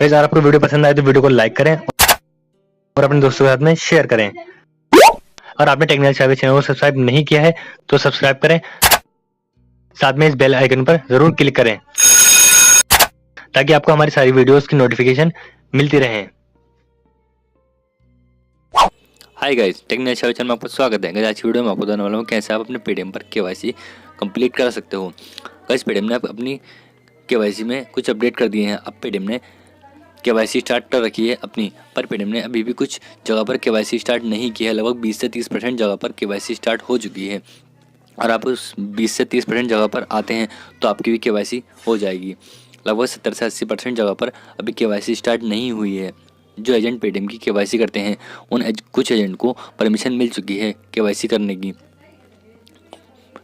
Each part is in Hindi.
गाइस अगर आपको वीडियो पसंद आए तो वीडियो को लाइक करें और अपने दोस्तों के साथ में शेयर करें। और आपने टेक्निकल शावेज चैनल को सब्सक्राइब नहीं किया है तो सब्सक्राइब करें, साथ में इस बेल आइकन पर जरूर क्लिक करें ताकि आपको हमारी सारी वीडियोस की नोटिफिकेशन मिलती रहे। Hi guys, technical Shavez channel में आपका स्वागत है। गाइस आज की वीडियो में आपको बताने वाला हूँ कैसे आप अपने पेटीएम पर केवाईसी कंप्लीट करा सकते हो। गाइस पेटीएम ने अपनी केवाईसी में कुछ अपडेट कर दिए हैं। अब पेटीएम ने केवाईसी स्टार्ट कर रखी है अपनी, पर पेटीएम ने अभी भी कुछ जगह पर केवाईसी स्टार्ट नहीं किया है। लगभग 20 से 30% जगह पर केवाईसी स्टार्ट हो चुकी है और आप उस 20 से 30% जगह पर आते हैं तो आपकी भी केवाईसी हो जाएगी। लगभग 70 से 80% जगह पर अभी केवाईसी स्टार्ट नहीं हुई है। जो एजेंट पेटीएम की केवाईसी करते हैं उन कुछ एजेंट को परमिशन मिल चुकी है केवाईसी करने की।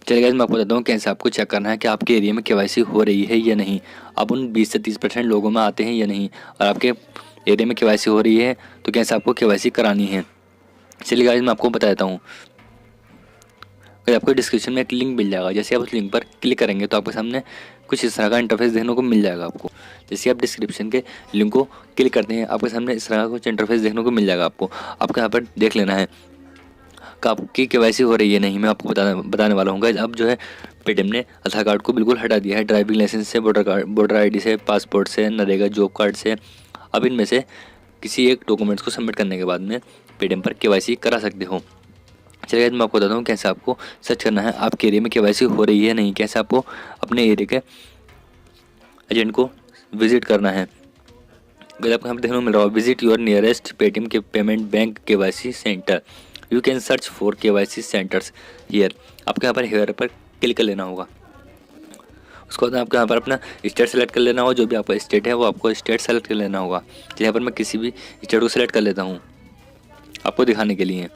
चलिए गाइस मैं आपको बताता हूँ कैसे आपको चेक करना है कि आपके एरिया में केवाईसी हो रही है या नहीं, आप उन 20 से 30% लोगों में आते हैं या नहीं, और आपके एरिया में केवाईसी हो रही है तो कैसे आपको केवाईसी करानी है। चलिए गाइस मैं आपको बताता हूँ। आपको डिस्क्रिप्शन में एक लिंक मिल जाएगा, जैसे आप उस लिंक पर क्लिक करेंगे तो आपके सामने कुछ इस तरह का इंटरफेस देखने को मिल जाएगा। आपको जैसे आप डिस्क्रिप्शन के लिंक को क्लिक करते हैं आपके सामने इस तरह का कुछ इंटरफेस देखने को मिल जाएगा। आपको यहाँ पर देख लेना है कि आपकी केवाईसी हो रही है नहीं। मैं आपको बताने वाला हूँ गाइस। अब जो है पेटीएम ने आधार कार्ड को बिल्कुल हटा दिया है, ड्राइविंग लाइसेंस से, वोटर ID से, पासपोर्ट से, नरेगा जॉब कार्ड से। अब इनमें से किसी एक डॉक्यूमेंट्स को सबमिट करने के बाद में पेटीएम पर केवाईसी करा सकते हो। चलिए मैं आपको बताता हूँ कैसे आपको सर्च करना है आपके एरिया में केवाईसी हो रही है नहीं, कैसे आपको अपने एरिया के एजेंट को विजिट करना है। अगर आपको यहाँ पर देखने को मिल रहा है विजिट योर नियरेस्ट पेटीएम के payment bank KYC centre, you can search for KYC centres here. आपको यहाँ पर हेयर पर क्लिक कर लेना होगा। उसके बाद आपको यहाँ पर अपना स्टेट सेलेक्ट कर लेना होगा। जो भी आपका स्टेट है वो आपको स्टेट सेलेक्ट कर लेना होगा। तो यहाँ पर मैं किसी भी स्टेट को सेलेक्ट कर लेता हूँ आपको दिखाने के लिए।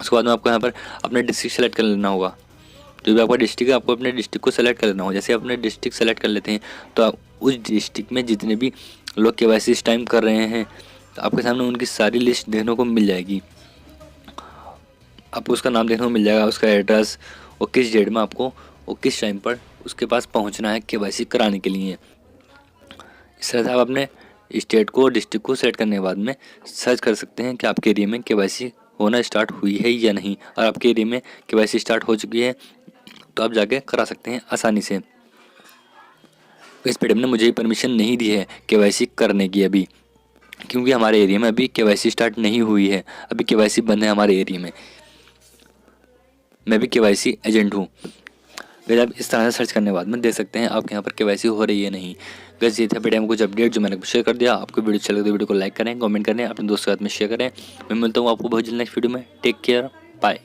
उसके बाद में आपको यहाँ पर अपना डिस्ट्रिक्ट सेलेक्ट कर लेना होगा। जो भी आपका डिस्ट्रिक्ट है आपको अपने डिस्ट्रिक्ट को सेलेक्ट कर लेना होगा। जैसे अपने डिस्ट्रिक्ट सेलेक्ट कर लेते हैं तो आप उस डिस्ट्रिक्ट में जितने भी लोग केवाईसी इस टाइम कर रहे हैं तो आपके सामने उनकी सारी लिस्ट देखने को मिल जाएगी। आपको उसका नाम देखने को मिल जाएगा, उसका एड्रेस और किस डेट में आपको और किस टाइम पर उसके पास पहुंचना है केवाईसी कराने के लिए। इस तरह से आप अपने स्टेट को डिस्ट्रिक्ट को सेलेक्ट करने के बाद में सर्च कर सकते हैं कि आपके एरिया में केवाईसी होना स्टार्ट हुई है या नहीं। और आपके एरिया में केवाईसी स्टार्ट हो चुकी है तो आप जाके करा सकते हैं आसानी से। इस पेटीएम ने मुझे परमिशन नहीं दी है केवाईसी करने की अभी, क्योंकि हमारे एरिया में अभी केवाईसी स्टार्ट नहीं हुई है। अभी केवाईसी बंद है हमारे एरिया में। मैं भी केवाईसी एजेंट हूँ। फिर आप इस तरह से सर्च करने के बाद में देख सकते हैं आपके यहाँ पर केवाईसी हो रही है नहीं। गैस ये था पेटीएम कुछ अपडेट जो मैंने शेयर कर दिया। आपको वीडियो अच्छा लगे तो वीडियो को लाइक करें, कमेंट करें, अपने दोस्तों के साथ में शेयर करें। मैं मिलता हूँ आपको बहुत जल्द नेक्स्ट वीडियो में। Take care, bye.